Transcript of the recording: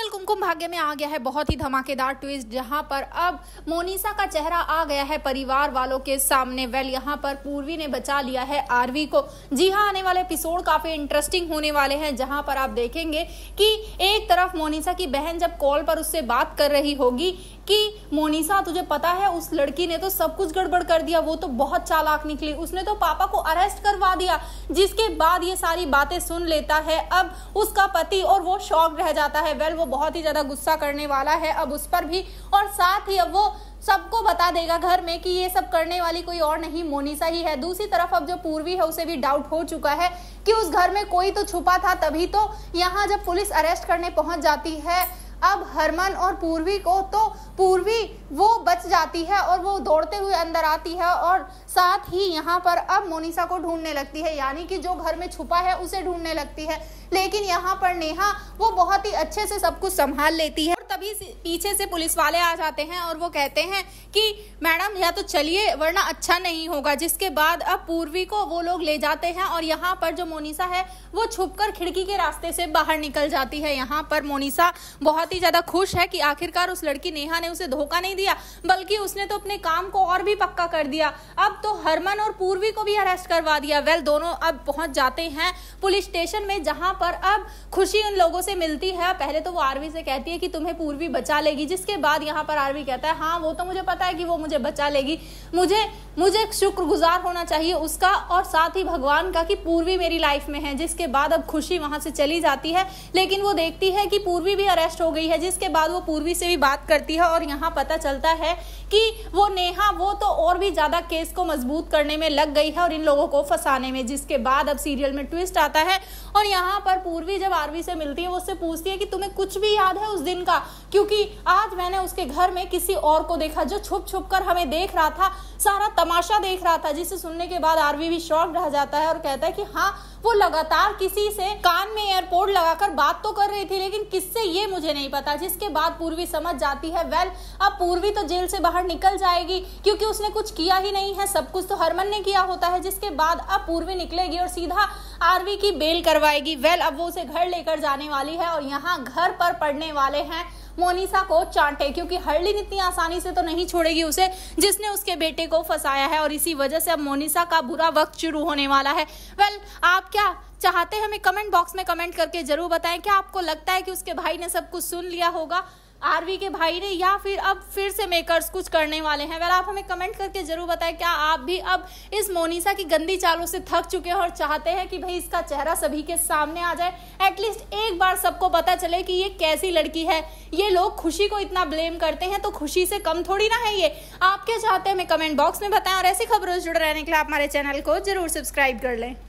Serial Kumkum Bhagya में आ गया है बहुत ही धमाकेदार ट्विस्ट, जहां पर अब मोनिसा का चेहरा आ गया है परिवार वालों के सामने। वेल यहां पर पूर्वी ने बचा लिया है आरवी को। जी हां, आने वाले एपिसोड काफी इंटरेस्टिंग होने वाले हैं, जहां पर आप देखेंगे कि एक तरफ मोनिसा की बहन जब कॉल पर उससे बात कर रही होगी कि मोनिसा तुझे पता है उस लड़की ने तो सब कुछ गड़बड़ कर दिया, वो तो बहुत चालाक निकली, उसने तो पापा को अरेस्ट करवा दिया। जिसके बाद ये सारी बातें सुन लेता है अब उसका पति और वो शॉक रह जाता है। वेल वो बहुत ही ज्यादा गुस्सा करने वाला है अब उस पर भी, और साथ ही अब वो सबको बता देगा घर में कि ये सब करने वाली कोई और नहीं मोनिसा ही है। दूसरी तरफ अब जो पूर्वी है उसे भी डाउट हो चुका है कि उस घर में कोई तो छुपा था, तभी तो यहाँ जब पुलिस अरेस्ट करने पहुंच जाती है अब हरमन और पूर्वी को, तो पूर्वी वो बच जाती है और वो दौड़ते हुए अंदर आती है और साथ ही यहाँ पर अब मोनिसा को ढूंढने लगती है, यानी कि जो घर में छुपा है उसे ढूंढने लगती है। लेकिन यहाँ पर नेहा वो बहुत ही अच्छे से सब कुछ संभाल लेती है। तभी पीछे से पुलिस वाले आ जाते हैं और वो कहते हैं कि मैडम या तो चलिए वरना अच्छा नहीं होगा। जिसके बाद अब पूर्वी को वो लोग ले जाते हैं और यहाँ पर जो मोनिसा है वो छुपकर खिड़की के रास्ते से बाहर निकल जाती है। यहाँ पर मोनिसा बहुत ही ज्यादा खुश है कि आखिरकार उस लड़की नेहा ने उसे धोखा नहीं दिया, बल्कि उसने तो अपने काम को और भी पक्का कर दिया। अब तो हरमन और पूर्वी को भी अरेस्ट करवा दिया। वेल दोनों अब पहुंच जाते हैं पुलिस स्टेशन में, जहां पर अब खुशी उन लोगों से मिलती है। पहले तो वो आरवी से कहती है कि तुम्हें पूर्वी बचा लेगी, जिसके बाद यहाँ पर आरवी कहता है हाँ वो तो मुझे पता है कि वो मुझे बचा लेगी, मुझे शुक्रगुजार होना चाहिए उसका और साथ ही भगवान का कि पूर्वी मेरी लाइफ में है। जिसके बाद अब खुशी वहां से चली जाती है, लेकिन वो देखती है कि पूर्वी भी अरेस्ट हो गई है। जिसके बाद वो पूर्वी से भी बात करती है और यहाँ पता चलता है कि वो नेहा वो तो और भी ज्यादा केस को मजबूत करने में लग गई है और इन लोगों को फंसाने में। जिसके बाद अब सीरियल में ट्विस्ट आता है और यहाँ पर पूर्वी जब आरवी से मिलती है वो उससे पूछती है कि तुम्हें कुछ भी याद है उस दिन का, क्योंकि आज मैंने उसके घर में किसी और को देखा जो छुप छुप कर हमें देख रहा था, सारा तमाशा देख रहा था। जिसे सुनने के बाद आरवी भी शॉक रह जाता है और कहता है कि हाँ वो लगातार किसी से कान में एयरपोर्ट लगाकर बात तो कर रही थी, लेकिन किससे ये मुझे नहीं पता। जिसके बाद पूर्वी समझ जाती है वेल अब पूर्वी तो जेल से बाहर निकल जाएगी, क्योंकि उसने कुछ किया ही नहीं है, सब कुछ तो हरमन ने किया होता है। जिसके बाद अब पूर्वी निकलेगी और सीधा आरवी की बेल करवाएगी। वेल अब वो उसे घर लेकर जाने वाली है और यहाँ घर पर पड़ने वाले हैं मोनिसा को चांटे, क्योंकि हरलीन इतनी आसानी से तो नहीं छोड़ेगी उसे जिसने उसके बेटे को फंसाया है, और इसी वजह से अब मोनिसा का बुरा वक्त शुरू होने वाला है। वेल आप क्या चाहते हैं हमें कमेंट बॉक्स में कमेंट करके जरूर बताएं। क्या आपको लगता है कि उसके भाई ने सब कुछ सुन लिया होगा, आरवी के भाई ने, या फिर अब फिर से मेकर्स कुछ करने वाले हैं? वेल आप हमें कमेंट करके जरूर बताएं। क्या आप भी अब इस मोनिसा की गंदी चालों से थक चुके हैं और चाहते हैं कि भाई इसका चेहरा सभी के सामने आ जाए, एटलीस्ट एक बार सबको पता चले कि ये कैसी लड़की है। ये लोग खुशी को इतना ब्लेम करते हैं तो खुशी से कम थोड़ी ना है ये। आप क्या चाहते हैं हमें कमेंट बॉक्स में बताएं और ऐसी खबरों से जुड़े रहने के लिए आप हमारे चैनल को जरूर सब्सक्राइब कर लें।